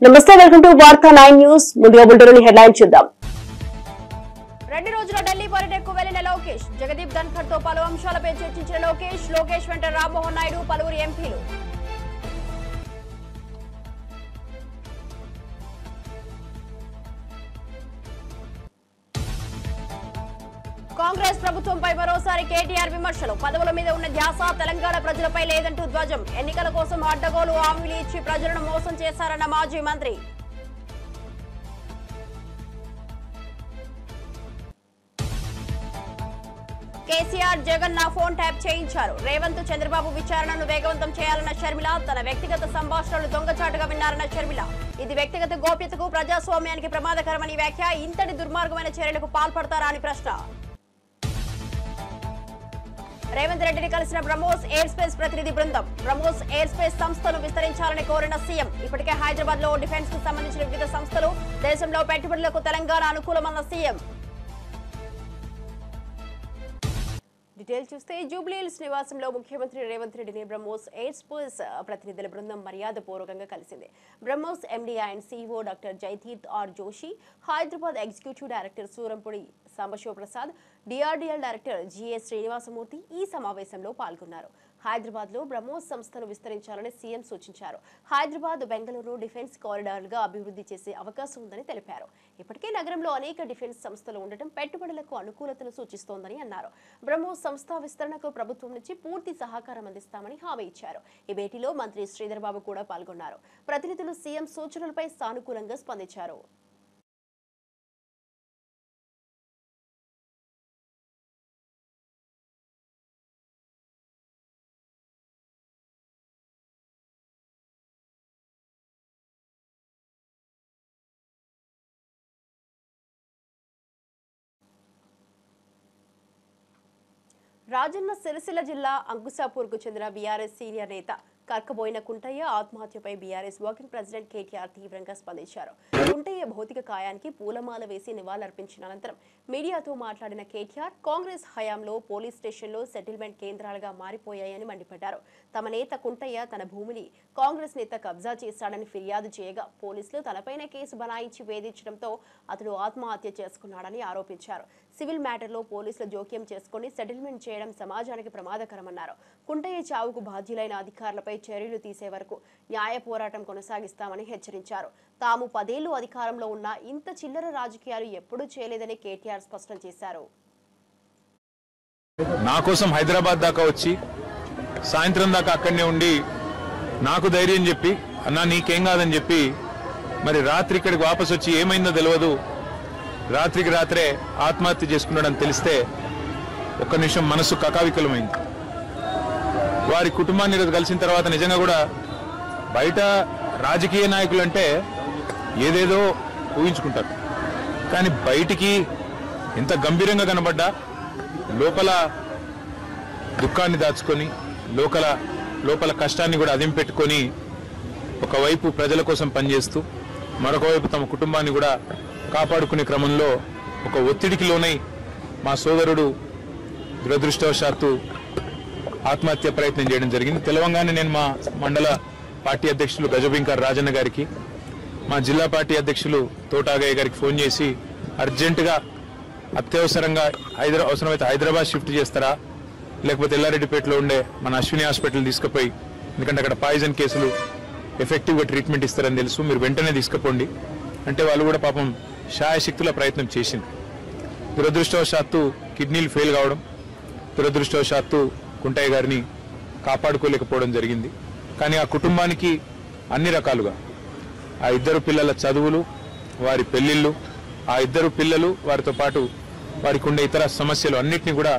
నమస్తే, welcome to వార్తా 9 news. ముందుగా బులెటిన్ హెడ్లైన్ చూద్దాం. 2 రోజుల ఢిల్లీ పర్యటనకు వెళ్లిన లోకేష్, జగదీప్ ధన్ఖర్ తో పలు అంశాలపై చర్చించిన లోకేష్ వెంట రామ్మోహన్ నాయుడు, పలువురు ఎంపీలు. కాంగ్రెస్ ప్రభుత్వంపై మరోసారి కేటీఆర్ విమర్శలు. పదవుల మీద ఉన్న ధ్యాస తెలంగాణ ప్రజలపై లేదంటూ ధ్వజం. ఎన్నికల కోసం అడ్డగోలు హామీలు ఇచ్చి ప్రజలను మోసం చేశారన్న మాజీ మంత్రి. కేసీఆర్, జగన్ నా ఫోన్ ట్యాప్ చేయించారు. రేవంత్, చంద్రబాబు విచారణను వేగవంతం చేయాలన్న షర్మిల. తన వ్యక్తిగత సంభాషణలు దొంగచాటుగా విన్నారన్న షర్మిల. ఇది వ్యక్తిగత గోప్యతకు, ప్రజాస్వామ్యానికి ప్రమాదకరమని వ్యాఖ్య. ఇంతటి దుర్మార్గమైన చర్యలకు పాల్పడతారా అని ప్రశ్న. రేవంత్ రెడ్డిని కలిసిన బ్రహ్మోస్ ఎయిర్ స్పేస్ ప్రతినిధి బృందం. బ్రహ్మోస్ ఎయిర్ స్పేస్ సంస్థను విస్తరించాలని కోరిన సీఎం. ఇప్పటికే హైదరాబాద్ లో డిఫెన్స్ కు సంబంధించిన వివిధ సంస్థలు, దేశంలో పెట్టుబడులకు తెలంగాణ అనుకూలమన్న సీఎం. డీటెయిల్ చూస్తే, జూబ్లీహిల్స్ నివాసంలో ముఖ్యమంత్రి రేవంత్ రెడ్డిని బ్రహ్మోస్ ఎయిర్ స్పేస్ ప్రతినిధుల బృందం మర్యాదపూర్వకంగా కలిసింది. BrahMos MD and CEO doctor Jaitirth R Joshi, Hyderabad executive director Surampudi Sambasivaprasad, DRDL director GS Srinivasamurthy ఈ సమావేశంలో పాల్గొన్నారు. హైదరాబాద్ లో బ్రహ్మోస్ సంస్థను విస్తరించాలని సీఎం సూచించారు. హైదరాబాద్, బెంగళూరు డిఫెన్స్ కారిడార్లుగా అభివృద్ధి చేసే అవకాశం ఉందని తెలిపారు. ఇప్పటికే నగరంలో అనేక డిఫెన్స్ సంస్థలు ఉండటం పెట్టుబడులకు అనుకూలతను సూచిస్తోందని అన్నారు. బ్రహ్మోస్ సంస్థ విస్తరణకు ప్రభుత్వం నుంచి పూర్తి సహకారం అందిస్తామని హామీ ఇచ్చారు. ఈ భేటీలో మంత్రి శ్రీధర్ బాబు కూడా పాల్గొన్నారు. ప్రతినిధులు సీఎం సూచనలపై సానుకూలంగా స్పందించారు. రాజన్న సిరిసిల్ల జిల్లా అంకుశాపూర్కు చెందిన బీఆర్ఎస్ సీనియర్ నేత కర్కబోయిన కుంటయ్య ఆత్మహత్యపై బీఆర్ఎస్ వర్కింగ్ ప్రెసిడెంట్ కేటీఆర్ తీవ్రంగా స్పందించారు. కుంటయ్య భౌతిక కాయానికి పూలమాల వేసి నివాళులర్పించిన అనంతరం మీడియాతో మాట్లాడిన కేటీఆర్, కాంగ్రెస్ హయాంలో పోలీస్ స్టేషన్లో సెటిల్మెంట్ కేంద్రాలుగా మారిపోయాయని మండిపడ్డారు. తమ నేత కుంటయ్య తన భూమిని కాంగ్రెస్ నేత కబ్జా చేశాడని ఫిర్యాదు చేయగా పోలీసులు తనపైన కేసు బనాయించి వేధించడంతో అతడు ఆత్మహత్య చేసుకున్నాడని ఆరోపించారు. సివిల్ మ్యాటర్లో పోలీసులు జోక్యం చేసుకుని సెటిల్మెంట్ చేయడం సమాజానికి ప్రమాదకరమన్నారు. కుంటయ్య చావుకు బాధ్యులైన అధికారులపై చర్యలు తీసే వరకు న్యాయ పోరాటం కొనసాగిస్తామని హెచ్చరించారు. తాము 10 ఏళ్లు అధికారంలో ఉన్న ఇంత చిల్లర రాజకీయాలు ఎప్పుడూ చేయలేదని కేటీఆర్ స్పష్టం చేశారు. నా కోసం హైదరాబాద్ దాకా వచ్చి సాయంత్రం దాకా అక్కడనే ఉండి నాకు ధైర్యం చెప్పి, అన్నా నీకేం కాదని చెప్పి, మరి రాత్రి ఇక్కడికి వాపసు వచ్చి ఏమైందో తెలియదు, రాత్రికి రాత్రే ఆత్మహత్య చేసుకున్నాడని తెలిస్తే ఒక్క నిమిషం మనసు కకావికలమైంది. వారి కుటుంబాన్ని ఈరోజు కలిసిన తర్వాత నిజంగా కూడా బయట రాజకీయ నాయకులు అంటే ఏదేదో ఊహించుకుంటారు, కానీ బయటికి ఎంత గంభీరంగా కనబడ్డా లోపల దుఃఖాన్ని దాచుకొని లోపల కష్టాన్ని కూడా అదిం పెట్టుకొని ఒకవైపు ప్రజల కోసం పనిచేస్తూ మరొక వైపు తమ కుటుంబాన్ని కూడా కాపాడుకునే క్రమంలో ఒక ఒత్తిడికి లోనై మా సోదరుడు దురదృష్టవశాత్తు ఆత్మహత్య ప్రయత్నం చేయడం జరిగింది. తెలవంగానే నేను మా మండల పార్టీ అధ్యక్షులు గజబింకర్ రాజన్న గారికి, మా జిల్లా పార్టీ అధ్యక్షులు తోటాగయ్య గారికి ఫోన్ చేసి అర్జెంటుగా అత్యవసరంగా అవసరమైతే హైదరాబాద్ షిఫ్ట్ చేస్తారా, లేకపోతే ఎల్లారెడ్డిపేటలో ఉండే మన అశ్విని హాస్పిటల్ తీసుకుపోయి, ఎందుకంటే అక్కడ పాయిజన్ కేసులు ఎఫెక్టివ్గా ట్రీట్మెంట్ ఇస్తారని తెలుసు, మీరు వెంటనే తీసుకుపోండి అంటే వాళ్ళు కూడా పాపం శాయశక్తుల ప్రయత్నం చేసింది. దురదృష్టవశాత్తు కిడ్నీలు ఫెయిల్ కావడం, దురదృష్టవశాత్తు కుంటయ్య గారిని కాపాడుకోలేకపోవడం జరిగింది. కానీ ఆ కుటుంబానికి అన్ని రకాలుగా ఆ 2 పిల్లల చదువులు, వారి పెళ్లిళ్ళు, ఆ 2 పిల్లలు, వారితో పాటు వారికి ఉండే ఇతర సమస్యలు అన్నిటినీ కూడా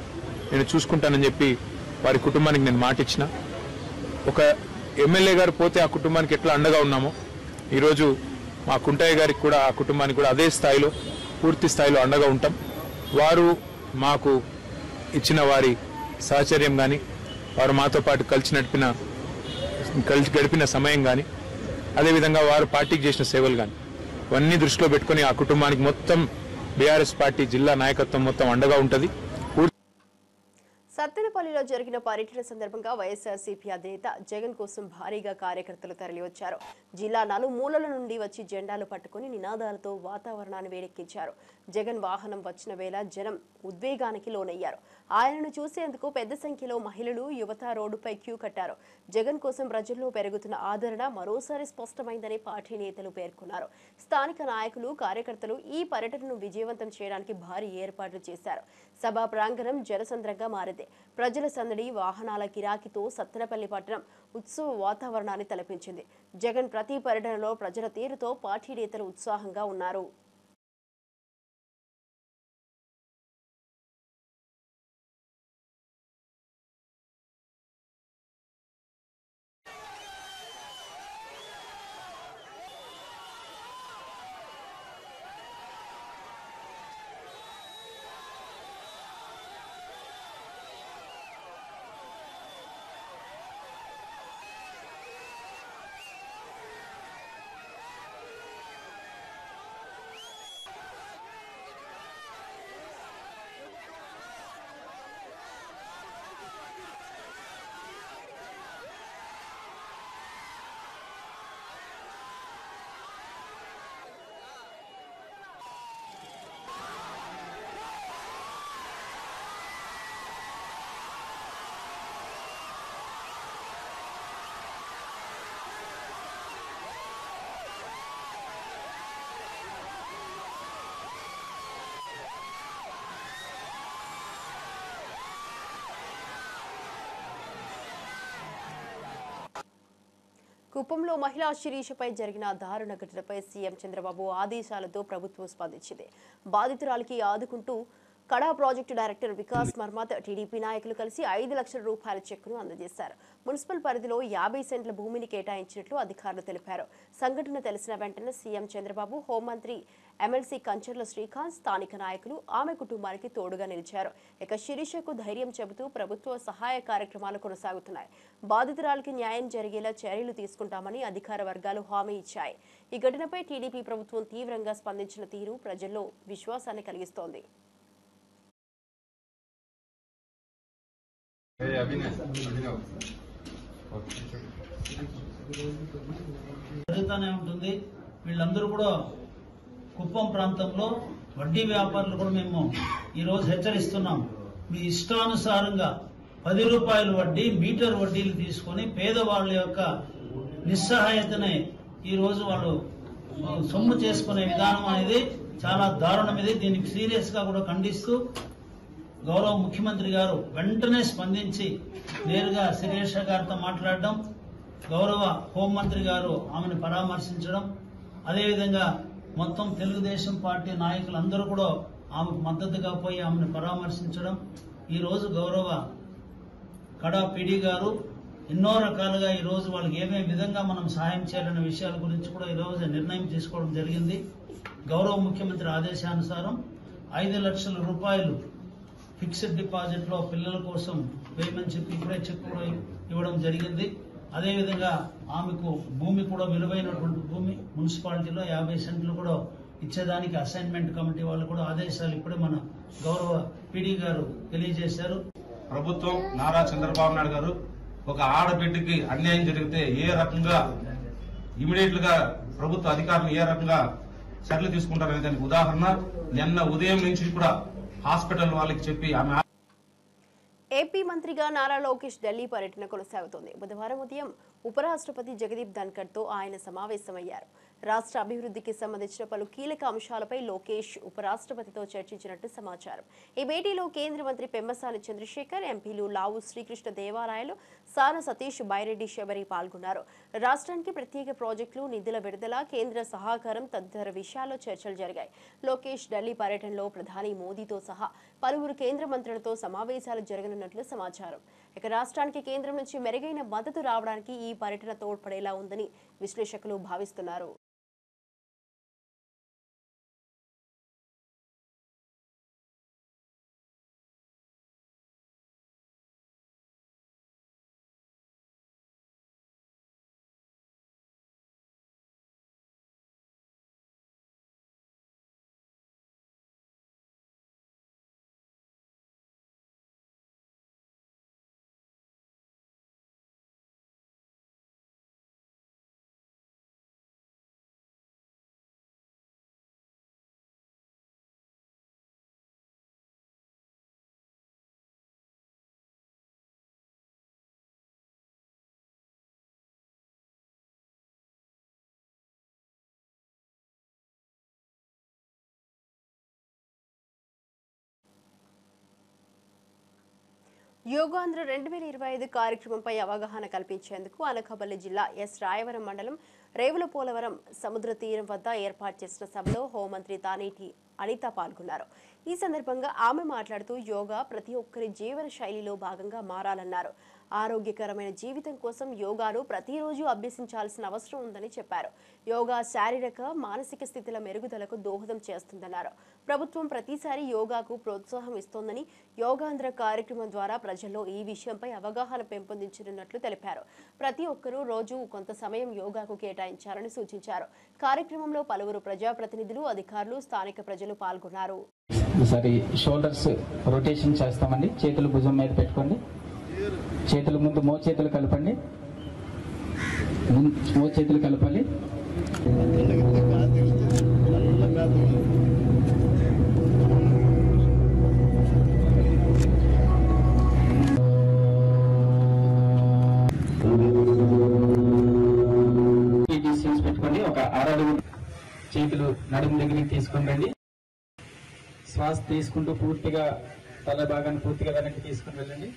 నేను చూసుకుంటానని చెప్పి వారి కుటుంబానికి నేను మాట ఇచ్చిన. ఒక ఎమ్మెల్యే గారు పోతే ఆ కుటుంబానికి ఎట్లా అండగా ఉన్నామో ఈరోజు మా కుంటయ్య గారికి కూడా, ఆ కుటుంబానికి కూడా అదే స్థాయిలో, పూర్తి స్థాయిలో అండగా ఉంటాం. వారు మాకు ఇచ్చిన వారి సహచర్యం కానీ, వారు మాతో పాటు కలిసి గడిపిన సమయం కానీ, అదేవిధంగా వారు పార్టీకి చేసిన సేవలు కానీ ఇవన్నీ దృష్టిలో పెట్టుకుని ఆ కుటుంబానికి మొత్తం బీఆర్ఎస్ పార్టీ జిల్లా నాయకత్వం మొత్తం అండగా ఉంటుంది. సత్తెనపల్లిలో జరిగిన పర్యటన సందర్భంగా వైఎస్ఆర్సీపీ అధినేత జగన్ కోసం భారీగా కార్యకర్తలు తరలివచ్చారు. జిల్లా నలుమూలల నుండి వచ్చి జెండాలు పట్టుకుని నినాదాలతో వాతావరణాన్ని వేడెక్కించారు. జగన్ వాహనం వచ్చిన వేళ జనం ఉద్వేగానికి లోనయ్యారు. ఆయనను చూసేందుకు పెద్ద సంఖ్యలో మహిళలు, యువత రోడ్డుపై క్యూ కట్టారు. జగన్ కోసం ప్రజల్లో పెరుగుతున్న ఆదరణ మరోసారి స్పష్టమైందని పార్టీ నేతలు పేర్కొన్నారు. స్థానిక నాయకులు, కార్యకర్తలు ఈ పర్యటనను విజయవంతం చేయడానికి భారీ ఏర్పాట్లు చేశారు. సభా ప్రాంగణం జనసంద్రంగా మారింది. ప్రజల సందడి, వాహనాల కిరాకితో సత్తెనపల్లి పట్టణం ఉత్సవ వాతావరణాన్ని తలపించింది. జగన్ ప్రతి పర్యటనలో ప్రజల తీరుతో పార్టీ నేతలు ఉత్సాహంగా ఉన్నారు. కుప్పంలో మహిళా శిరీషపై జరిగిన దారుణ ఘటనపై సీఎం చంద్రబాబు ఆదేశాలతో ప్రభుత్వం స్పందించింది. బాధితురాలికి ఆదుకుంటూ కడా ప్రాజెక్టు డైరెక్టర్ వికాస్ మర్మాత్, టీడీపీ నాయకులు కలిసి 5 లక్షల రూపాయల చెక్కును అందజేశారు. మున్సిపల్ పరిధిలో 50 సెంట్ల భూమిని కేటాయించినట్లు అధికారులు తెలిపారు. సంఘటన తెలిసిన వెంటనే సీఎం చంద్రబాబు, హోంమంత్రి ఎమ్మెల్సీ కంచర్ల శ్రీకాంత్, స్థానిక నాయకులు ఆమె కుటుంబానికి తోడుగా నిలిచారు. ఇక శిరీషకు ధైర్యం చెబుతూ ప్రభుత్వ సహాయ కార్యక్రమాలు కొనసాగుతున్నాయి. బాధితురాలికి న్యాయం జరిగేలా చర్యలు తీసుకుంటామని అధికార వర్గాలు హామీ ఇచ్చాయి. ఈ ఘటనపై టీడీపీ ప్రభుత్వం తీవ్రంగా స్పందించిన తీరు ప్రజల్లో విశ్వాసాన్ని కలిగిస్తోంది. జరుగుతూనే ఉంటుంది. వీళ్ళందరూ కూడా కుప్పం ప్రాంతంలో వడ్డీ వ్యాపారులు కూడా మేము ఈరోజు హెచ్చరిస్తున్నాం. మీ ఇష్టానుసారంగా 10 రూపాయల వడ్డీ, మీటర్ వడ్డీలు తీసుకొని పేదవాళ్ళ యొక్క నిస్సహాయతనే ఈరోజు వాళ్ళు సొమ్ము చేసుకునే విధానం అనేది చాలా దారుణం. ఇది దీనికి సీరియస్ గా కూడా ఖండిస్తూ గౌరవ ముఖ్యమంత్రి గారు వెంటనే స్పందించి నేరుగా శిరీష గారితో మాట్లాడడం, గౌరవ హోంమంత్రి గారు ఆమెను పరామర్శించడం, అదేవిధంగా మొత్తం తెలుగుదేశం పార్టీ నాయకులందరూ కూడా ఆమెకు మద్దతుగా పోయి ఆమెను పరామర్శించడం, ఈ రోజు గౌరవ కడా పీడీ గారు ఎన్నో రకాలుగా ఈ రోజు వాళ్ళకి ఏమేమి విధంగా మనం సహాయం చేయాలనే విషయాల గురించి కూడా ఈ రోజు నిర్ణయం తీసుకోవడం జరిగింది. గౌరవ ముఖ్యమంత్రి ఆదేశానుసారం 5 లక్షల రూపాయలు ఫిక్స్డ్ డిపాజిట్ లో పిల్లల కోసం వేయమని చెప్పి ఇప్పుడే చెక్ కూడా ఇవ్వడం జరిగింది. అదేవిధంగా ఆమెకు భూమి కూడా విలువైనటువంటి భూమి మున్సిపాలిటీలో 50 సెంట్లు కూడా ఇచ్చేదానికి అసైన్మెంట్ కమిటీ వాళ్ళు కూడా ఆదేశాలు ఇప్పుడే మన గౌరవ పీడీ గారు తెలియజేశారు. ప్రభుత్వం నారా చంద్రబాబు నాయుడు గారు ఒక ఆడబిడ్డకి అన్యాయం జరిగితే ఏ రకంగా ఇమీడియట్ గా ప్రభుత్వ అధికారులు ఏ రకంగా చర్యలు తీసుకుంటారనే దానికి ఉదాహరణ నిన్న ఉదయం నుంచి కూడా హాస్పిటల్ వాళ్ళకి చెప్పి ఆమె ఏపీ మంత్రిగా నారా లోకేష్ ఢిల్లీ పర్యటన కొనసాగుతోంది. బుధవారం ఉదయం ఉపరాష్ట్రపతి జగదీప్ ధన్కర్ తో ఆయన సమావేశమయ్యారు. రాష్ట్ర అభివృద్ధికి సంబంధించిన పలు కీలక అంశాలపై లోకేష్ ఉపరాష్ట్రపతితో చర్చించినట్టు సమాచారం. ఈ భేటీలో కేంద్ర మంత్రి పెమ్మసాని చంద్రశేఖర్, ఎంపీలు లావు శ్రీకృష్ణ దేవాలయాలు, సాన సతీష్, బైరెడ్డి శబరి పాల్గొన్నారు. రాష్ట్రానికి ప్రత్యేక ప్రాజెక్టులు, నిధుల విడుదల, కేంద్ర సహకారం తదితర విషయాల్లో చర్చలు జరిగాయి. లోకేష్ ఢిల్లీ పర్యటనలో ప్రధాని మోదీతో సహా పలువురు కేంద్ర మంత్రులతో సమావేశాలు జరగనున్నట్లు సమాచారం. ఇక రాష్ట్రానికి కేంద్రం నుంచి మెరుగైన మద్దతు రావడానికి ఈ పర్యటన తోడ్పడేలా ఉందని విశ్లేషకులు భావిస్తున్నారు. యోగాంధ్ర 2025 కార్యక్రమంపై అవగాహన కల్పించేందుకు అనకాపల్లి జిల్లా ఎస్ రాయవరం మండలం రేవుల పోలవరం సముద్ర తీరం వద్ద ఏర్పాటు చేసిన సభలో హోంమంత్రి తానేటి అనిత పాల్గొన్నారు. ఈ సందర్భంగా ఆమె మాట్లాడుతూ యోగా ప్రతి ఒక్కరి జీవన శైలిలో భాగంగా మారాలన్నారు. ఆరోగ్యకరమైన జీవితం కోసం యోగాను ప్రతిరోజు అభ్యసించాల్సిన అవసరం ఉందని చెప్పారు. యోగా శారీరక మానసిక స్థితుల మెరుగుదలకు దోహదం చేస్తుందన్నారు. ప్రభుత్వం ప్రతిసారి యోగాకు ప్రోత్సాహం ఇస్తోందని యోగాంధ్ర కార్యక్రమం ద్వారా ప్రజల్లో ఈ విషయంపై అవగాహన పెంపొందించనున్నట్లు తెలిపారు. ప్రతి ఒక్కరూ రోజు కొంత సమయం యోగాకు కేటాయించాలని సూచించారు. కార్యక్రమంలో పలువురు ప్రజాప్రతినిధులు, అధికారులు, స్థానిక ప్రజలు పాల్గొన్నారు. ఈసారి షోల్డర్స్ రొటేషన్ చేస్తామండి. చేతులు భుజం మీద పెట్టుకోండి. చేతుల ముందు మో చేతులు కలపండి. మో చేతులు కలపాలి. డిస్టెన్స్ పెట్టుకోండి. ఒక 6 అడుగులు చేతులు నడుము దగ్గరికి తీసుకొని రండి. శ్వాస తీసుకుంటూ పూర్తిగా తల భాగాన్ని పూర్తిగా వెనక్కి తీసుకుని వెళ్ళండి.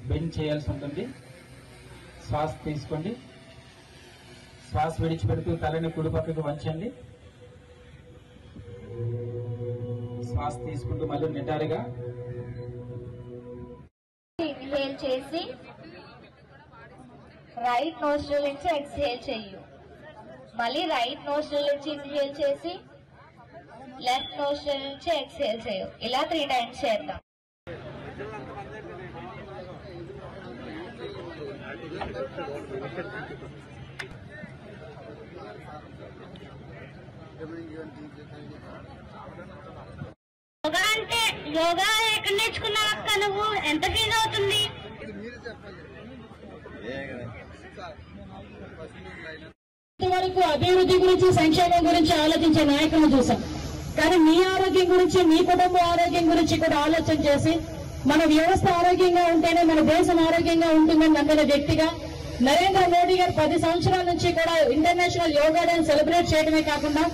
బెండ్ చేయాల్సి ఉంటుంది. శ్వాస తీసుకోండి. శ్వాస విడిచిపెడుతూ తలని కుడి పక్కకు వంచండి. శ్వాస తీసుకుంటూ మళ్ళీ నిటారుగా ఇన్హేల్ చేసి రైట్ నోస్ట్రిల్ నుంచి ఎక్స్హేల్ చెయ్యు. మళ్ళీ రైట్ నోస్ట్రిల్ నుంచి ఇన్హేల్ చేసి లెఫ్ట్ నోస్ట్రిల్ నుంచి ఎక్స్హేల్ చేయు. ఇలా 3 టైమ్స్ చేద్దాం. యోగా అంటే యోగా ఎక్కడ నేర్చుకున్నావు అక్క? నువ్వు ఎంత ఫీల్ అవుతుంది? ఇంతవరకు అభివృద్ధి గురించి, సంక్షేమం గురించి ఆలోచించే నాయకులను చూసాం. కానీ మీ ఆరోగ్యం గురించి, మీ కుటుంబ ఆరోగ్యం గురించి కూడా ఆలోచన చేసి మన వ్యవస్థ ఆరోగ్యంగా ఉంటేనే మన దేశం ఆరోగ్యంగా ఉంటుందని నమ్మిన వ్యక్తిగా నరేంద్ర మోడీ గారు 10 సంవత్సరాల నుంచి కూడా ఇంటర్నేషనల్ యోగా డేని సెలబ్రేట్ చేయడమే కాకుండా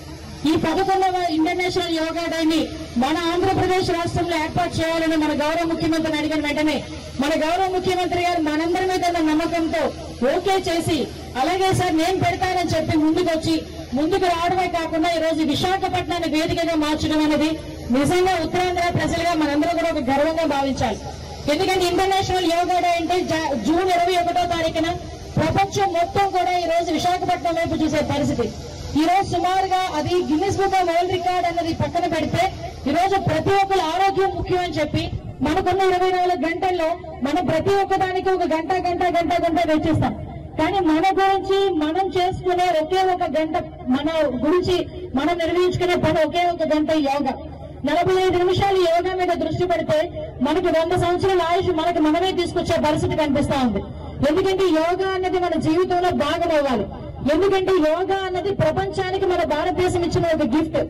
ఈ 11వ ఇంటర్నేషనల్ యోగా డేని మన ఆంధ్రప్రదేశ్ రాష్ట్రంలో ఏర్పాటు చేయాలని మన గౌరవ ముఖ్యమంత్రిని అడిగిన వెంటనే మన గౌరవ ముఖ్యమంత్రి గారు మనందరి మీద ఉన్న నమ్మకంతో ఓకే చేసి, అలాగే సార్ నేను పెడతానని చెప్పి ముందుకు రావడమే కాకుండా ఈ రోజు విశాఖపట్నాన్ని వేదికగా మార్చడం అనేది నిజంగా ఉత్తరాంధ్ర ప్రజలుగా మనందరూ కూడా ఒక గర్వంగా భావించాలి. ఎందుకంటే ఇంటర్నేషనల్ యోగా డే అంటే జూన్ 21వ తారీఖున ప్రపంచం మొత్తం కూడా ఈ రోజు విశాఖపట్నం వైపు చూసే పరిస్థితి. ఈ రోజు సుమారుగా అది Guinness book of world record అన్నది పక్కన పెడితే ఈ రోజు ప్రతి ఒక్కరు ఆరోగ్యం ముఖ్యం అని చెప్పి మనకున్న 24 గంటల్లో మనం ప్రతి ఒక్కదానికి ఒక గంట వెచ్చిస్తాం. కానీ మన గురించి మనం చేసుకునే ఒకే ఒక గంట, మన గురించి మనం నిర్వహించుకునే పని ఒకే ఒక గంట యోగా. 45 నిమిషాలు యోగా మీద దృష్టి పెడితే మనకి 100 సంవత్సరాల ఆయుష్ మనమే తీసుకొచ్చే పరిస్థితి కనిపిస్తా ఉంది. ఎందుకంటే యోగా అన్నది మన జీవితంలో భాగం అవ్వాలి. ఎందుకంటే యోగా అన్నది ప్రపంచానికి మన భారతదేశం ఇచ్చిన ఒక గిఫ్ట్.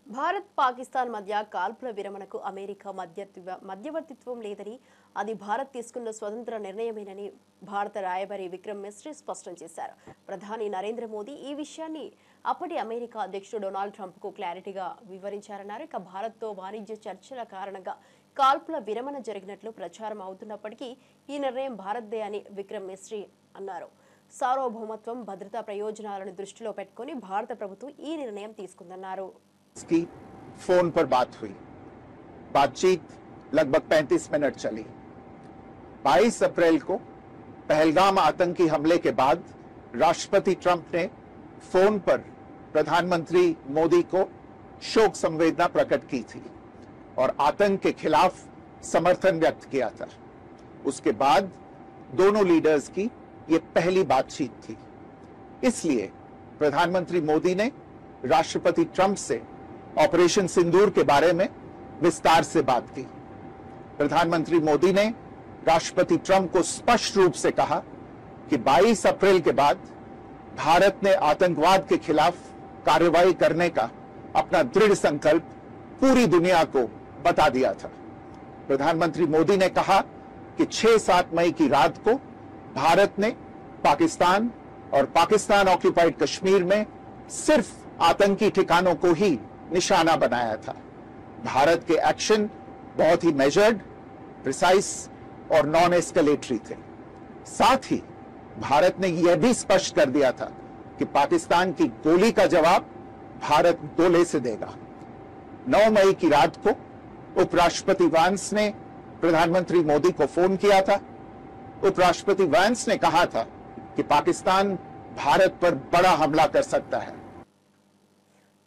భారత్ పాకిస్తాన్ మధ్య కాల్పుల విరమణకు అమెరికా మధ్యవర్తిత్వం లేదని, అది భారత్ తీసుకున్న స్వతంత్ర నిర్ణయమేనని భారత రాయబారి విక్రమ్ మిస్రీ స్పష్టం చేశారు. ప్రధాని నరేంద్ర మోదీ ఈ విషయాన్ని అప్పటి అమెరికా అధ్యక్షుడు డొనాల్డ్ ట్రంప్కు క్లారిటీగా వివరించారన్నారు. ఇక భారత్తో వాణిజ్య చర్చల కారణంగా కాల్పుల విరమణ జరిగినట్లు ప్రచారం అవుతున్నప్పటికీ ఈ నిర్ణయం భారత్దే అని విక్రమ్ మిస్రీ అన్నారు. సార్వభౌమత్వం, భద్రతా ప్రయోజనాలను దృష్టిలో పెట్టుకుని భారత ప్రభుత్వం ఈ నిర్ణయం తీసుకుందన్నారు. की फोन पर बात हुई. बातचीत लगभग 35 मिनट चली. 22 अप्रैल को पहलगाम आतंकी हमले के बाद राष्ट्रपति ट्रंप ने फोन पर प्रधानमंत्री मोदी को शोक संवेदना प्रकट की थी और आतंक के खिलाफ समर्थन व्यक्त किया था. उसके बाद दोनों लीडर्स की ये पहली बातचीत थी. इसलिए प्रधानमंत्री मोदी ने राष्ट्रपति ट्रंप से ऑपरेशन सिंदूर के बारे में विस्तार से बात की. प्रधानमंत्री मोदी ने राष्ट्रपति ट्रंप को स्पष्ट रूप से कहा कि 22 अप्रैल के बाद भारत ने आतंकवाद के खिलाफ कार्रवाई करने का अपना दृढ़ संकल्प पूरी दुनिया को बता दिया था. प्रधानमंत्री मोदी ने कहा कि 6-7 मई की रात को भारत ने पाकिस्तान और पाकिस्तान ऑक्यूपाइड कश्मीर में सिर्फ आतंकी ठिकानों को ही निशाना बनाया था. भारत के एक्शन बहुत ही मेजर्ड, प्रिसाइस और नॉन एस्केलेटरी थे। साथ ही भारत ने यह भी स्पष्ट कर दिया था कि पाकिस्तान की गोली का जवाब भारत गोले से देगा। 9 मई की रात को उपराष्ट्रपति वैंस ने प्रधानमंत्री मोदी को फोन किया था। उपराष्ट्रपति वैंस ने कहा था कि पाकिस्तान भारत पर बड़ा हमला कर सकता है।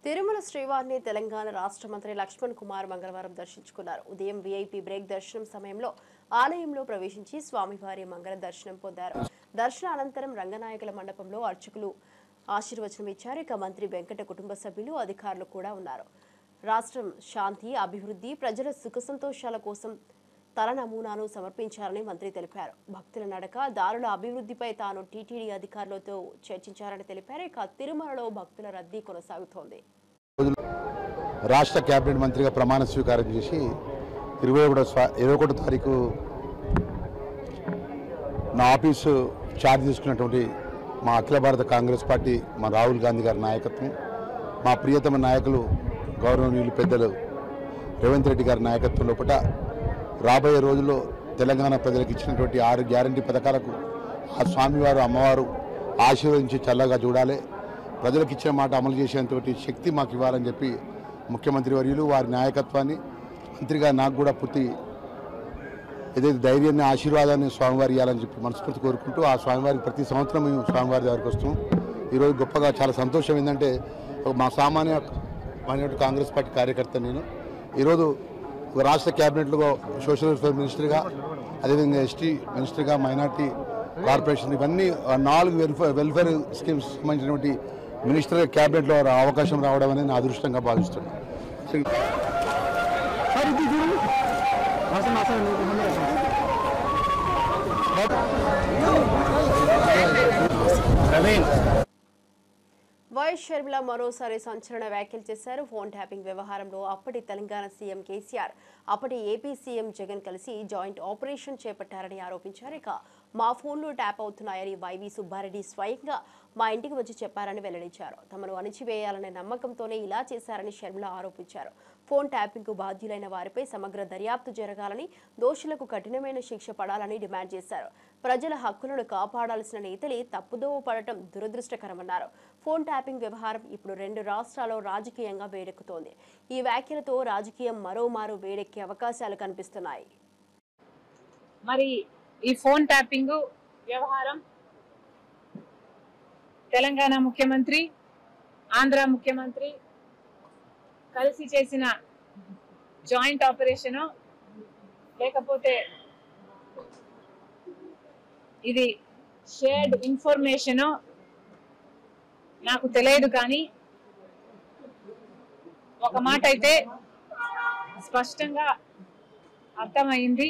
తిరుమల శ్రీవారిని తెలంగాణ రాష్ట్ర మంత్రి లక్ష్మణ్ కుమార్ మంగళవారం దర్శించుకున్నారు. ఉదయం వీఐపీ బ్రేక్ దర్శనం సమయంలో ఆలయంలో ప్రవేశించి స్వామివారి మంగళ దర్శనం పొందారు. దర్శన అనంతరం రంగనాయకుల మండపంలో అర్చకులు ఆశీర్వచనం ఇచ్చారు. ఇక మంత్రి వెంకట కుటుంబ సభ్యులు, అధికారులు కూడా ఉన్నారు. రాష్ట్రం శాంతి, అభివృద్ధి, ప్రజల సుఖ సంతోషాల కోసం తల నమూనాను సమర్పించారని మంత్రి తెలిపారు. భక్తుల నడక, దారుల అభివృద్ధిపై తాను టీటీడీ అధికారులతో చర్చించారని తెలిపారు. ఇక తిరుమలలో భక్తుల రద్దీ కొనసాగుతోంది. రాష్ట్ర కేబినెట్ మంత్రిగా ప్రమాణ స్వీకారం చేసి 21 తారీఖు నా ఆఫీసు ఛార్జ్ తీసుకున్నటువంటి మా అఖిల భారత కాంగ్రెస్ పార్టీ, మా రాహుల్ గాంధీ గారి నాయకత్వం, మా ప్రియతమ నాయకులు గౌరవనీయులు పెద్దలు రేవంత్ రెడ్డి గారి నాయకత్వం లోపల రాబోయే రోజుల్లో తెలంగాణ ప్రజలకు ఇచ్చినటువంటి 6 గ్యారంటీ పథకాలకు ఆ స్వామివారు అమ్మవారు ఆశీర్వదించి చల్లగా చూడాలి, ప్రజలకు ఇచ్చిన మాట అమలు చేసేంతటి శక్తి మాకు ఇవ్వాలని చెప్పి ముఖ్యమంత్రి వర్యులు వారి నాయకత్వాన్ని, మంత్రిగా నాకు కూడా పూర్తి ఏదైతే ధైర్యాన్ని, ఆశీర్వాదాన్ని స్వామివారి ఇవ్వాలని చెప్పి మనస్ఫూర్తి కోరుకుంటూ ఆ స్వామివారికి ప్రతి సంవత్సరం మేము స్వామివారి దగ్గరికి వస్తాం. ఈరోజు గొప్పగా చాలా సంతోషం ఏంటంటే మా సామాన్య కాంగ్రెస్ పార్టీ కార్యకర్త నేను ఈరోజు రాష్ట్ర క్యాబినెట్లో సోషల్ వెల్ఫేర్ మినిస్టర్గా, అదేవిధంగా ఎస్టీ మినిస్టర్గా, మైనార్టీ కార్పొరేషన్, ఇవన్నీ 4 వెల్ఫేర్ స్కీమ్స్ సంబంధించినటువంటి మినిస్టర్ క్యాబినెట్లో అవకాశం రావడం అనేది నా అదృష్టంగా భావిస్తున్నాను. వైఎస్ షర్మిల మరోసారి సంచలన వ్యాఖ్యలు చేశారు. ఫోన్ ట్యాపింగ్ వ్యవహారంలో అప్పటి తెలంగాణ సీఎం కేసీఆర్, అప్పటి ఏపీ సీఎం జగన్ కలిసి జాయింట్ ఆపరేషన్ చేపట్టారని ఆరోపించారు. ఇక మా ఫోన్లు ట్యాప్ అవుతున్నాయని వైవి సుబ్బారెడ్డి స్వయంగా మా ఇంటికి వచ్చి చెప్పారని వెల్లడించారు. తమను అణిచివేయాలనే నమ్మకంతోనే ఇలా చేశారని షర్మిల ఆరోపించారు. ఫోన్ ట్యాపింగ్ కు బాధ్యులైన వారిపై సమగ్ర దర్యాప్తు జరగాలని, దోషులకు కఠినమైన శిక్ష పడాలని డిమాండ్ చేశారు. ప్రజల హక్కులను కాపాడాల్సిన నేతలే తప్పుదోవ పడటం దురదృష్టకరమన్నారు. ఫోన్ ట్యాపింగ్ వ్యవహారం ఇప్పుడు 2 రాష్ట్రాల్లో రాజకీయంగా వేడెక్కుతోంది. ఈ వ్యాఖ్యలతో రాజకీయం మరోమారు వేడెక్కే అవకాశాలు కనిపిస్తున్నాయి. మరి ఈ ఫోన్ ట్యాపింగ్ వ్యవహారం తెలంగాణ ముఖ్యమంత్రి, ఆంధ్ర ముఖ్యమంత్రి కలిసి చేసిన జాయింట్ ఆపరేషన్ లేకపోతే ఇది షేర్డ్ ఇన్ఫర్మేషన్ నాకు తెలియదు, కానీ ఒక మాట అయితే స్పష్టంగా అర్థమైంది.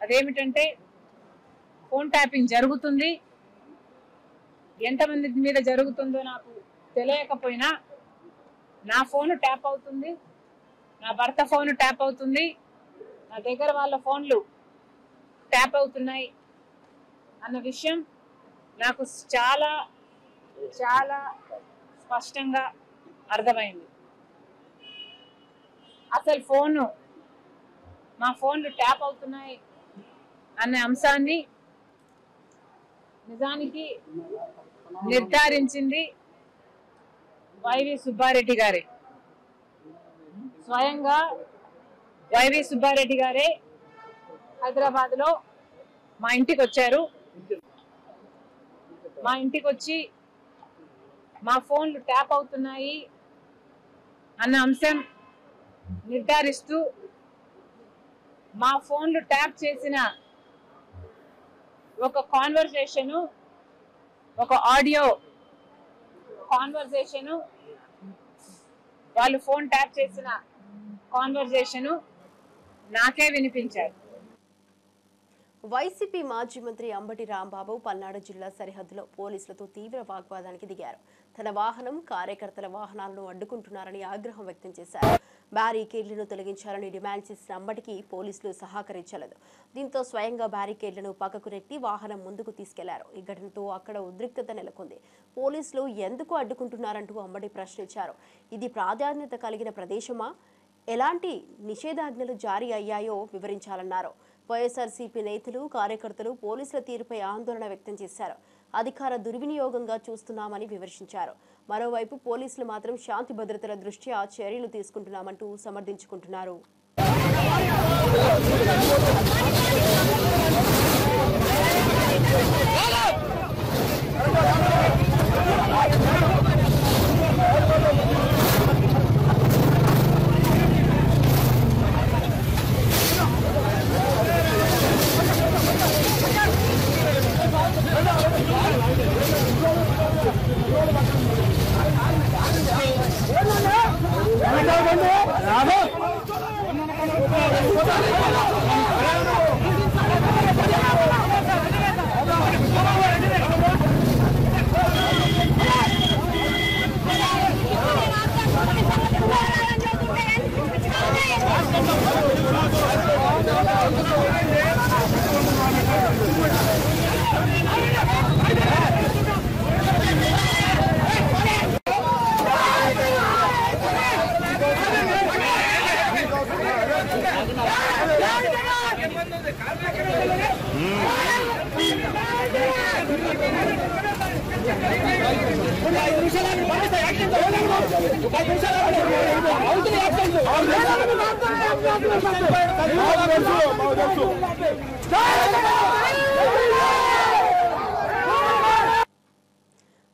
అదేమిటంటే ఫోన్ ట్యాపింగ్ జరుగుతుంది. ఎంతమంది మీద జరుగుతుందో నాకు తెలియకపోయినా నా ఫోన్ ట్యాప్ అవుతుంది, నా భర్త ఫోన్ ట్యాప్ అవుతుంది, నా దగ్గర వాళ్ళ ఫోన్లు ట్యాప్ అవుతున్నాయి అన్న విషయం నాకు చాలా చాలా స్పష్టంగా అర్థమైంది. అసలు మా ఫోన్లు ట్యాప్ అవుతున్నాయి అనే అంశాన్ని నిజానికి నిర్ధారించింది వైవి సుబ్బారెడ్డి గారే. స్వయంగా వైవి సుబ్బారెడ్డి గారే హైదరాబాద్ లో మా ఇంటికి వచ్చారు. మా ఇంటికి వచ్చి మా ఫోన్లు ట్యాప్ అవుతున్నాయి అన్న అంశం నిర్ధారిస్తూ మా ఫోన్లు ట్యాప్ చేసిన ఒక కాన్వర్సేషను, ఒక ఆడియో కాన్వర్సేషను, వాళ్ళు ఫోన్ ట్యాప్ చేసిన కాన్వర్సేషను నాకే వినిపించారు. వైసీపీ మాజీ మంత్రి అంబటి రాంబాబు పల్నాడు జిల్లా సరిహద్దులో పోలీసులతో తీవ్ర వాగ్వాదానికి దిగారు. తన వాహనం, కార్యకర్తల వాహనాలను అడ్డుకుంటున్నారని ఆగ్రహం వ్యక్తం చేశారు. బ్యారికేడ్లను తొలగించాలని డిమాండ్ చేసిన అంబటికి పోలీసులు సహకరించలేదు. దీంతో స్వయంగా బ్యారికేడ్లను పక్కకు నెట్టి వాహనం ముందుకు తీసుకెళ్లారు. ఈ ఘటనతో అక్కడ ఉద్రిక్తత నెలకొంది. పోలీసులు ఎందుకు అడ్డుకుంటున్నారంటూ అంబటి ప్రశ్నించారు. ఇది ప్రాధాన్యత కలిగిన ప్రదేశమా? ఎలాంటి నిషేధాజ్ఞలు జారీ అయ్యాయో వివరించాలన్నారు. వైఎస్ఆర్సీపీ నేతలు, కార్యకర్తలు పోలీసుల తీరుపై ఆందోళన వ్యక్తం చేశారు. అధికార దుర్వినియోగంగా చూస్తున్నామని విమర్శించారు. మరోవైపు పోలీసులు మాత్రం శాంతి భద్రతల దృష్ట్యా చర్యలు తీసుకుంటున్నామంటూ సమర్థించుకుంటున్నారు.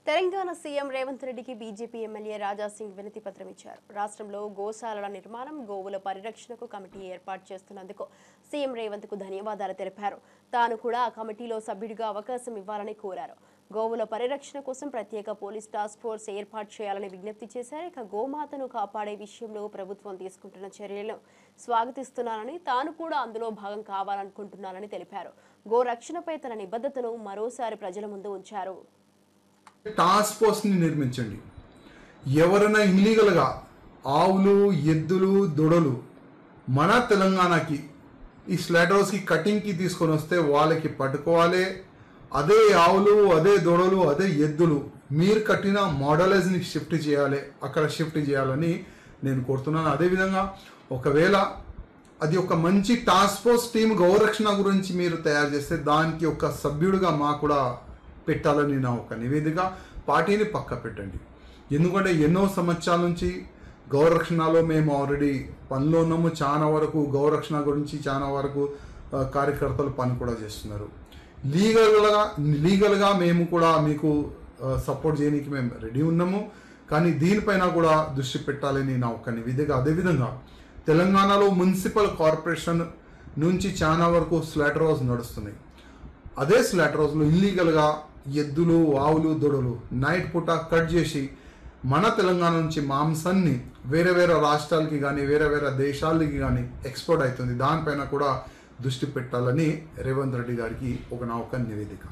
తెలంగాణ సీఎం రేవంత్ రెడ్డికి బీజేపీ ఎమ్మెల్యే రాజాసింగ్ వినతి పత్రం ఇచ్చారు. రాష్ట్రంలో గోశాలల నిర్మాణం, గోవుల పరిరక్షణకు కమిటీ ఏర్పాటు చేస్తున్నందుకు సీఎం రేవంత్ కు ధన్యవాదాలు తెలిపారు. తాను కూడా ఆ కమిటీలో సభ్యుడిగా అవకాశం ఇవ్వాలని కోరారు. గోవుల పరిరక్షణ కోసం ప్రత్యేక పోలీస్ టాస్క్ ఫోర్స్ ఏర్పాటు చేయాలని విజ్ఞప్తి చేశారు. ఇక గోమాతను కాపాడే విషయంలో ప్రభుత్వం తీసుకుంటున్న చర్యలను స్వాగతిస్తున్నానని, తాను కూడా అందులో భాగం కావాలనుకుంటున్నానని తెలిపారు. గో రక్షణపై తన నిబద్ధతను మరోసారి ప్రజల ముందు ఉంచారు. టాస్క్ ఫోర్స్ని నిర్మించండి. ఎవరైనా ఇల్లీగల్గా ఆవులు, ఎద్దులు, దొడలు మన తెలంగాణకి ఈ స్లాటర్ హౌస్కి కటింగ్కి తీసుకొని వస్తే వాళ్ళకి పట్టుకోవాలి. అదే ఆవులు, అదే దొడలు, అదే ఎద్దులు మీరు కట్టిన మోడలైజ్ని షిఫ్ట్ చేయాలి, అక్కడ షిఫ్ట్ చేయాలని నేను కోరుతున్నాను. అదేవిధంగా ఒకవేళ అది ఒక మంచి టాస్క్ ఫోర్స్ టీమ్ గౌరక్షణ గురించి మీరు తయారు చేస్తే దానికి ఒక సభ్యుడిగా మాకు కూడా పెట్టాలని నా ఒక నివేదిక. పార్టీని పక్క పెట్టండి. ఎందుకంటే ఎన్నో సంవత్సరాల నుంచి గౌరక్షణలో మేము ఆల్రెడీ పనిలో ఉన్నాము. చాలా వరకు గౌరక్షణ గురించి చాలా వరకు కార్యకర్తలు పని కూడా చేస్తున్నారు. లీగల్గా మేము కూడా మీకు సపోర్ట్ చేయడానికి మేము రెడీ ఉన్నాము. కానీ దీనిపైన కూడా దృష్టి పెట్టాలని నా ఒక నివేదిక. అదేవిధంగా తెలంగాణలో మున్సిపల్ కార్పొరేషన్ నుంచి చాలా వరకు స్లాటర్ హౌస్ నడుస్తున్నాయి. అదే స్లాటర్ హౌస్లో ఇల్లీగల్గా ఎద్దులు, ఆవులు, దొడలు నైట్ పూట కట్ చేసి మన తెలంగాణ నుంచి మాంసాన్ని వేరే వేరే రాష్ట్రాలకి కానీ వేరే వేరే దేశాలకి కానీ ఎక్స్పోర్ట్ అవుతుంది. దానిపైన కూడా దృష్టి పెట్టాలని రేవంత్ రెడ్డి గారికి నా ఒక నివేదిక.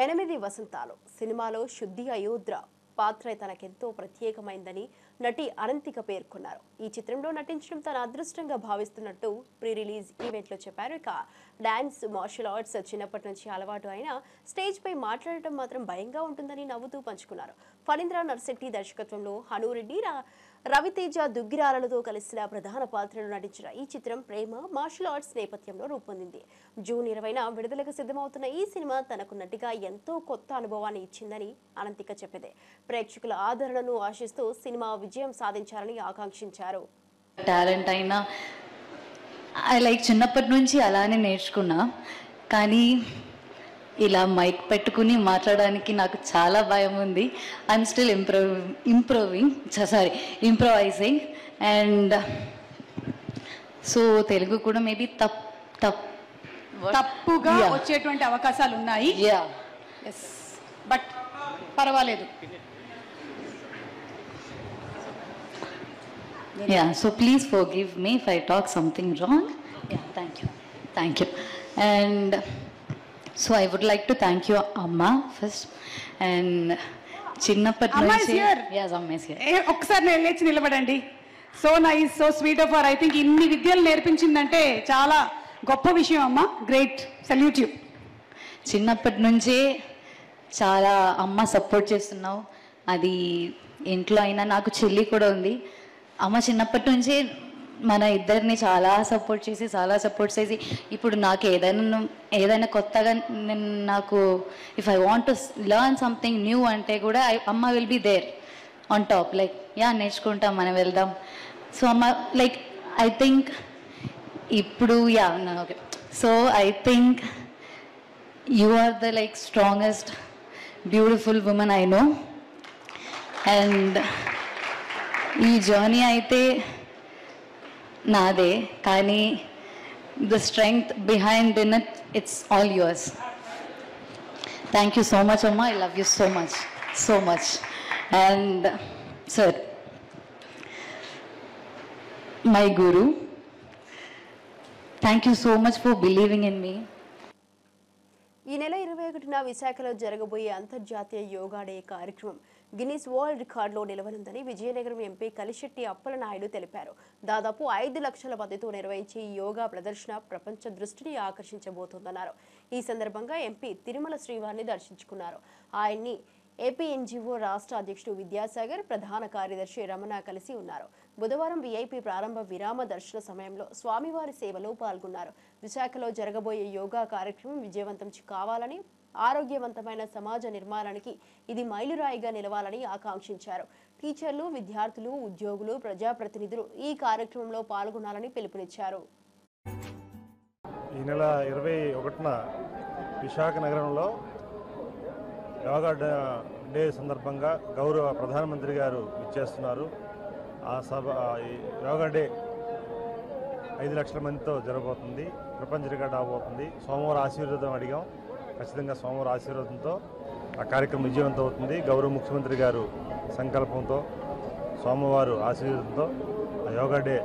8 వసంతాలు సినిమాలో శుద్ధి అయోధ్ర పాత్ర తనకెంతో ప్రత్యేకమైందని నటి అనంతిక పేర్కొన్నారు. ఈ చిత్రంలో నటించడం తన అదృష్టంగా భావిస్తున్నట్టు ప్రీ రిలీజ్ ఈవెంట్లో చెప్పారు. ఇక డాన్స్, మార్షల్ ఆర్ట్స్ చిన్నప్పటి నుంచి అలవాటు అయినా స్టేజ్ పై మాట్లాడటం మాత్రం భయంగా ఉంటుందని నవ్వుతూ పంచుకున్నారు. ఫణీంద్ర నర్శెట్టి దర్శకత్వంలో హనురెడ్డి, రవితేజ దుగ్గిరాలతో కలిసిన ప్రధాన పాత్రలు నటించిన ఈ చిత్రం ప్రేమ, మార్షల్ ఆర్ట్స్ నేపథ్యంలో రూపొందింది. జూన్ 20న విడుదలకు సిద్ధమవుతున్న ఈ సినిమా తనకు నటిగా ఎంతో కొత్త అనుభవాన్ని ఇచ్చిందని అనంతిక చెప్పింది. ప్రేక్షకుల ఆదరణను ఆశిస్తూ సినిమా విజయం సాధించాలని ఆకాంక్షించారు. టాలెంట్ అయినా చిన్నప్పటి నుంచి అలానే నేర్చుకున్నా. కానీ ఇలా మైక్ పెట్టుకుని మాట్లాడడానికి నాకు చాలా భయం ఉంది. I'm still improvising and so Telugu కూడా మేబీ తప్పుగా వచ్చేటువంటి అవకాశాలు ఉన్నాయి. బట్ పర్వాలేదు. Yeah, so please forgive me if I talk something wrong. Yeah, thank you. And so I would like to thank you, Amma, first. And చిన్నప్పటి నుంచి ఒకసారి నేను లేచి నిలబడండి. So nice, so sweet of her. I think ఇన్ని విద్యలు నేర్పించిందంటే చాలా గొప్ప విషయం అమ్మ. Great, salute you. చిన్నప్పటి నుంచే చాలా అమ్మ సపోర్ట్ చేస్తున్నావు. అది ఇంట్లో అయినా, నాకు చెల్లి కూడా ఉంది. అమ్మ చిన్నప్పటి నుంచి మన ఇద్దరిని చాలా సపోర్ట్ చేసి ఇప్పుడు నాకు ఏదైనా కొత్తగా నాకు if I want to learn something new అంటే కూడా అమ్మ will be there on top like నేర్చుకుంటాం మనం వెళ్దాం. సో అమ్మ లైక్ ఐ థింక్ ఇప్పుడు okay so I think you are the like strongest beautiful women I know. And ఈ journey అయితే నాదే, కానీ the strength behind in it it's all yours. Thank you so much అమ్మ. I love you so much. And sir, my Guru, thank you so much for believing in me. ఈ నెల 21న విశాఖలో జరగబోయే అంతర్జాతీయ యోగా డే కార్యక్రమం గిన్నిస్ వరల్డ్ రికార్డులో నిలవనుందని Vizianagaram MP Kalisetti Appalanaidu తెలిపారు. దాదాపు 5 లక్షల మందితో నిర్వహించే ఈ యోగా ప్రదర్శన ప్రపంచ దృష్టిని ఆకర్షించబోతోందన్నారు. ఈ సందర్భంగా ఎంపీ తిరుమల శ్రీవారిని దర్శించుకున్నారు. ఆయన్ని ఏపీ ఎన్జీఓ రాష్ట్ర అధ్యక్షుడు విద్యాసాగర్, ప్రధాన కార్యదర్శి రమణ కలిసి ఉన్నారు. బుధవారం వీఐపీ ప్రారంభ విరామ దర్శన సమయంలో స్వామివారి సేవలో పాల్గొన్నారు. విశాఖలో జరగబోయే యోగా కార్యక్రమం విజయవంతం కావాలని, ఆరోగ్యవంతమైన సమాజ నిర్మాణానికి ఇది మైలురాయిగా నిలవాలని ఆకాంక్షించారు. టీచర్లు, విద్యార్థులు, ఉద్యోగులు, ప్రజాప్రతినిధులు ఈ కార్యక్రమంలో పాల్గొనాలని పిలుపునిచ్చారు. ఈ నెల 21న విశాఖ నగరంలో యోగా డే సందర్భంగా గౌరవ ప్రధానమంత్రి గారు ఇచ్చేస్తున్నారు. ఆ యోగా డే 5 లక్షల మందితో జరగబోతుంది. ప్రపంచ రికార్డు అవబోతుంది. సోమవారం ఆశీర్వాదం అడిగాం. ఖచ్చితంగా సోమవారం ఆశీర్వాదంతో ఆ కార్యక్రమం విజయవంతం అవుతుంది. గౌరవ ముఖ్యమంత్రి గారు సంకల్పంతో, సోమవారం ఆశీర్వాదంతో ఆ యోగా డే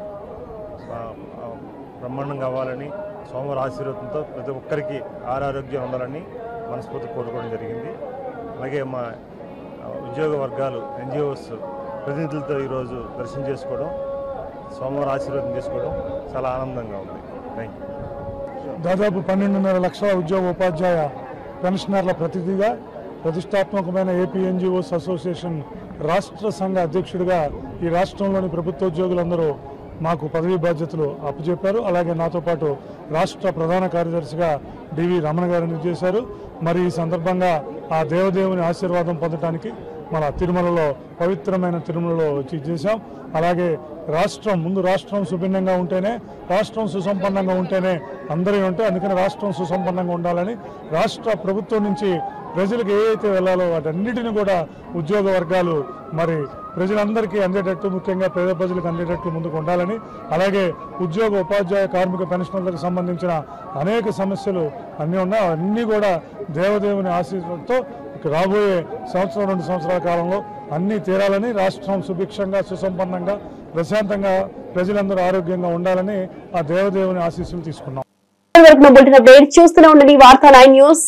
బ్రహ్మాండంగా అవ్వాలని, సోమవారం ఆశీర్వాదంతో ప్రతి ఒక్కరికి ఆరోగ్యం ఉండాలని మనస్ఫూర్తి కోరుకోవడం జరిగింది. అలాగే మా ఉద్యోగ వర్గాలు, ఎన్జిఓస్ ప్రతినిధులతో ఈరోజు దర్శనం చేసుకోవడం, సోమవారం ఆశీర్వాదం తీసుకోవడం చాలా ఆనందంగా ఉంది. Thank you. దాదాపు 12.5 లక్షల ఉద్యోగ ఉపాధ్యాయ పెన్షనర్ల ప్రతినిధిగా ప్రతిష్టాత్మకమైన ఏపీ ఎన్జిఓస్ అసోసియేషన్ రాష్ట్ర సంఘ అధ్యక్షుడిగా ఈ రాష్ట్రంలోని ప్రభుత్వోద్యోగులందరూ మాకు పదవీ బాధ్యతలు అప్పచెప్పారు. అలాగే నాతో పాటు రాష్ట్ర ప్రధాన కార్యదర్శిగా డివి రమణ గారిని చేశారు. మరి ఈ సందర్భంగా ఆ దేవదేవుని ఆశీర్వాదం పొందడానికి మన తిరుమలలో, పవిత్రమైన తిరుమలలో వచ్చి చేశాం. అలాగే రాష్ట్రం సుభిన్నంగా ఉంటేనే, రాష్ట్రం సుసంపన్నంగా ఉంటేనే అందరూ ఉంటాయి. అందుకని రాష్ట్రం సుసంపన్నంగా ఉండాలని రాష్ట్ర ప్రభుత్వం నుంచి ప్రజలకు ఏవైతే వెళ్ళాలో వాటన్నిటిని కూడా ఉద్యోగ వర్గాలు మరి ప్రజలందరికీ అందేటట్టు, ముఖ్యంగా పేద ప్రజలకు అందేటట్టు ముందుకు ఉండాలని, అలాగే ఉద్యోగ ఉపాధ్యాయ కార్మిక పెన్షనర్లకు సంబంధించిన అనేక సమస్యలు అన్నీ ఉన్నాయి. అవన్నీ కూడా దేవదేవుని ఆశీర్వాదంతో రాబోయే 1-2 సంవత్సరాల కాలంలో అన్నీ తీరాలని, రాష్ట్రం సుభిక్షంగా, సుసంపన్నంగా, ప్రశాంతంగా, ప్రజలందరూ ఆరోగ్యంగా ఉండాలని ఆ దేవదేవుని ఆశీస్సులు తీసుకున్నాం. చూస్తూనే ఉండండి వార్తా 9 న్యూస్.